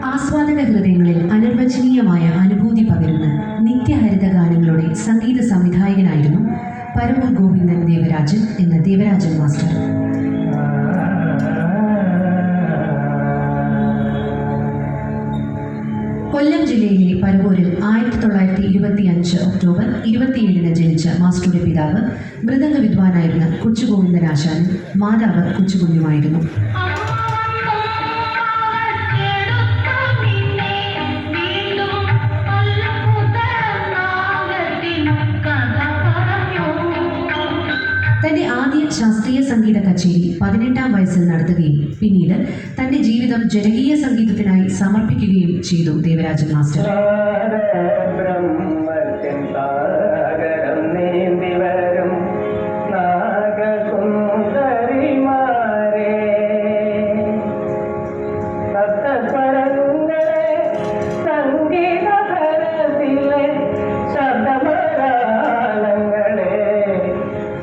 ആസ്വാദക ഹൃദയങ്ങളിൽ അനിർവചനീയമായ അനുഭൂതി പകരുന്ന നിത്യഹരിത ഗാനങ്ങളുടെ സംഗീത സംവിധായകനായിരുന്നു പരവൂർ ഗോവിന്ദൻ ദേവരാജൻ എന്ന ദേവരാജൻ മാസ്റ്റർ. കൊല്ലം ജില്ലയിലെ പരവൂരിൽ 1925 ഒക്ടോബർ 27 ജനിച്ച മാസ്റ്ററുടെ പിതാവ് മൃദംഗ വിദ്വാനായിരുന്ന കൊച്ചുഗോവിന്ദനാശാനും മാതാവ് കൊച്ചുകുഞ്ഞുമായിരുന്നു. തന്റെ ആദ്യ ശാസ്ത്രീയ സംഗീത കച്ചേരി 18-ാം വയസ്സിൽ നടത്തുകയും പിന്നീട് തന്റെ ജീവിതം ജനകീയ സംഗീതത്തിനായി സമർപ്പിക്കുകയും ചെയ്തു ദേവരാജൻ മാസ്റ്റർ.